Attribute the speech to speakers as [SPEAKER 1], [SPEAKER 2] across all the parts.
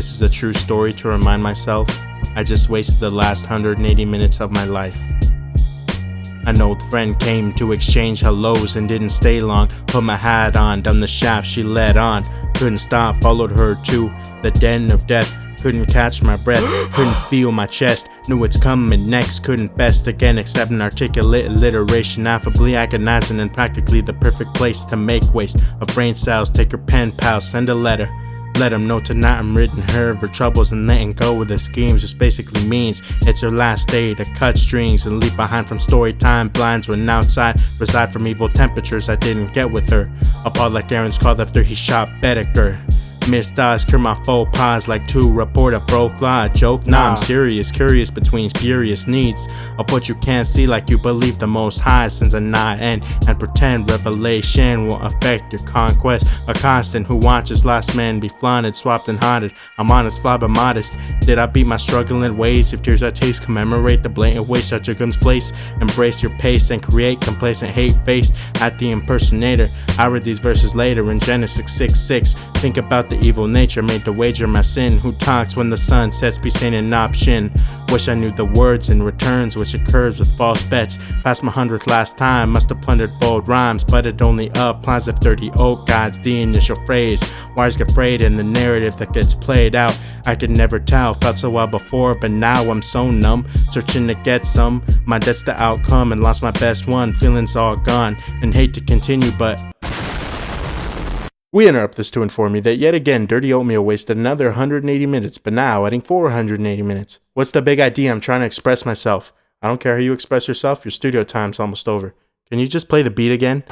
[SPEAKER 1] This is a true story to remind myself I just wasted the last 180 minutes of my life. An old friend came to exchange hellos and didn't stay long. Put my hat on, down the shaft she led on. Couldn't stop, followed her to the den of death. Couldn't catch my breath, couldn't feel my chest. Knew it's coming next, couldn't best again except an articulate alliteration. Affably agonizing and practically the perfect place to make waste of brain cells. Take her pen pal, send a letter. Let him know tonight I'm ridding her of her troubles, and letting go of the schemes just basically means it's her last day to cut strings and leave behind from story time blinds when outside reside from evil temperatures I didn't get with her. Appalled like Aaron's called after he shot Bedecker. Missed eyes, cure my faux pas like to report a broke law. Joke? Nah, I'm serious, curious between spurious needs of what you can't see, like you believe the Most High sends a not end and pretend revelation will affect your conquest. A constant who watches last man be flaunted, swapped and haunted. I'm honest, flawed but modest. Did I beat my struggling ways? If tears I taste commemorate the blatant waste such a gun's place. Embrace your pace and create complacent hate faced at the impersonator. I read these verses later in Genesis 6:6. Think about the evil nature made to wager my sin. Who talks when the sun sets be seen an option. Wish I knew the words and returns which occurs with false bets. Past my 100th last time, must have plundered bold rhymes, but it only applies if 30 oak guides the initial phrase. Wires get frayed in the narrative that gets played out. I could never tell, felt so well before, but now I'm so numb, searching to get some. My debt's the outcome and lost my best one. Feelings all gone and hate to continue, but we interrupt this to inform you that yet again Dirty Oatmeal wasted another 180 minutes, but now adding 480 minutes. What's the big idea? I'm trying to express myself. I don't care how you express yourself, your studio time's almost over. Can you just play the beat again?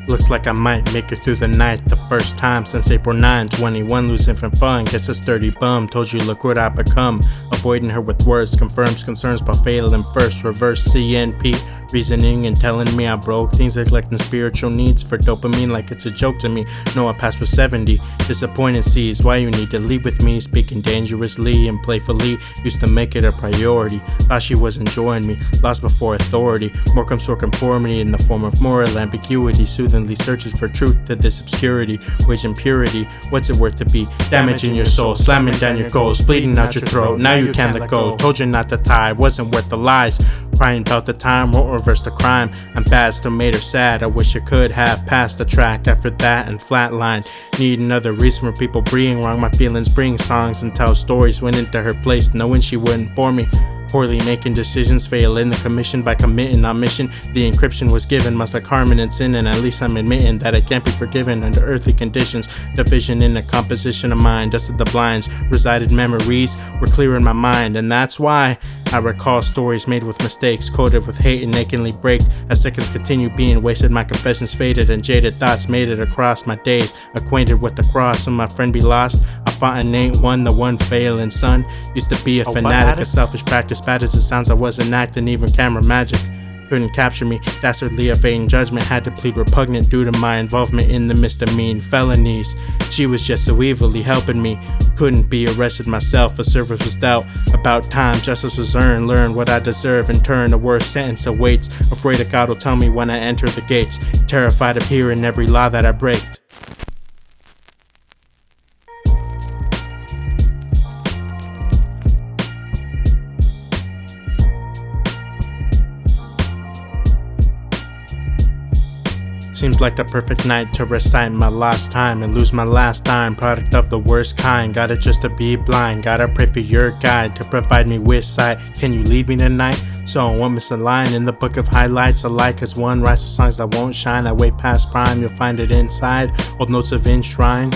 [SPEAKER 1] Looks like I might make it through the night. The first time since April 9, 21. Lose infant fun, guess it's dirty bum. Told you look what I become. Avoiding her with words confirms concerns but failing first. Reverse CNP reasoning and telling me I broke things, neglecting spiritual needs for dopamine like it's a joke to me. No, I passed for 70. Disappointing sees why you need to leave with me. Speaking dangerously and playfully used to make it a priority. Thought she was enjoying me, lost before authority. More comes for conformity in the form of moral ambiguity. Soothingly searches for truth to this obscurity. Wage impurity, what's it worth to be damaging your soul, slamming down your goals, bleeding out your throat. Now you can't let go. Told you not to tie, wasn't worth the lies. Crying about the time, won't reverse the crime. I'm bad, still made her sad. I wish I could have passed the track after that and flatlined. Need another reason for people breathing wrong. My feelings bring songs and tell stories. Went into her place knowing she wouldn't bore me. Poorly making decisions, fail in the commission by committing on mission. The encryption was given, must like Harmon and sin, and at least I'm admitting that I can't be forgiven under earthly conditions. Division in the composition of mind, dusted the blinds, resided memories were clear in my mind, and that's why I recall stories made with mistakes, coded with hate and nakedly break. As seconds continue being wasted, my confessions faded, and jaded thoughts made it across my days. Acquainted with the cross, when my friend be lost, I fought and ain't one, the one failing son. Used to be a fanatic, a selfish practice. Bad as it sounds, I wasn't acting, even camera magic couldn't capture me. Dastardly evading judgment, had to plead repugnant due to my involvement in the misdemeanor felonies. She was just so evilly helping me, couldn't be arrested myself. A service was dealt, about time justice was earned. Learn what I deserve, in turn a worse sentence awaits. Afraid that God will tell me when I enter the gates, terrified of hearing every law that I break. Seems like the perfect night to recite my lost time and lose my last dime. Product of the worst kind, got it just to be blind. Gotta pray for your guide to provide me with sight. Can you lead me tonight? So I won't miss a line in the book of highlights. Alike as one writes the songs that won't shine. I way past prime, you'll find it inside old notes of enshrined.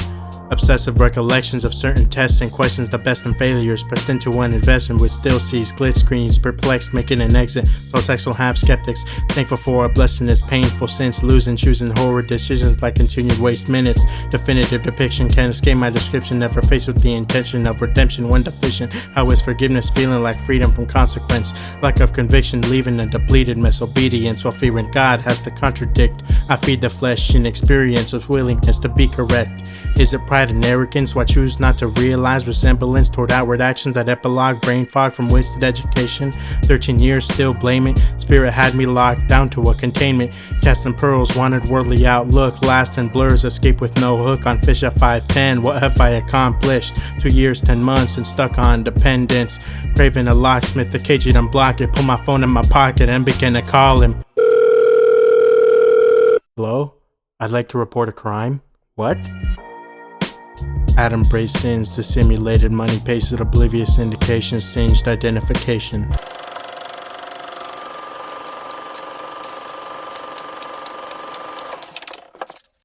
[SPEAKER 1] Obsessive recollections of certain tests and questions, the best and failures pressed into one investment, which still sees glitch screens, perplexed, making an exit. Protects will have skeptics, thankful for a blessing is painful since losing, choosing horrid decisions like continued waste minutes. Definitive depiction can't escape my description, never faced with the intention of redemption when deficient. How is forgiveness feeling like freedom from consequence? Lack of conviction, leaving a depleted mess. Obedience while fearing God has to contradict. I feed the flesh in experience with willingness to be correct. Is it pride and arrogance, why choose not to realize resemblance toward outward actions that epilogue, brain fog from wasted education. 13 years still blaming, spirit had me locked down to a containment. Casting pearls, wanted worldly outlook, last in blurs, escape with no hook on fish at 5'10". What have I accomplished? 2 years, 10 months, and stuck on dependence. Craving a locksmith, the cage he'd unblock it, put my phone in my pocket and begin to call him. Hello? I'd like to report a crime. What? Adam Bray sins, dissimulated money pasted oblivious indications, singed identification.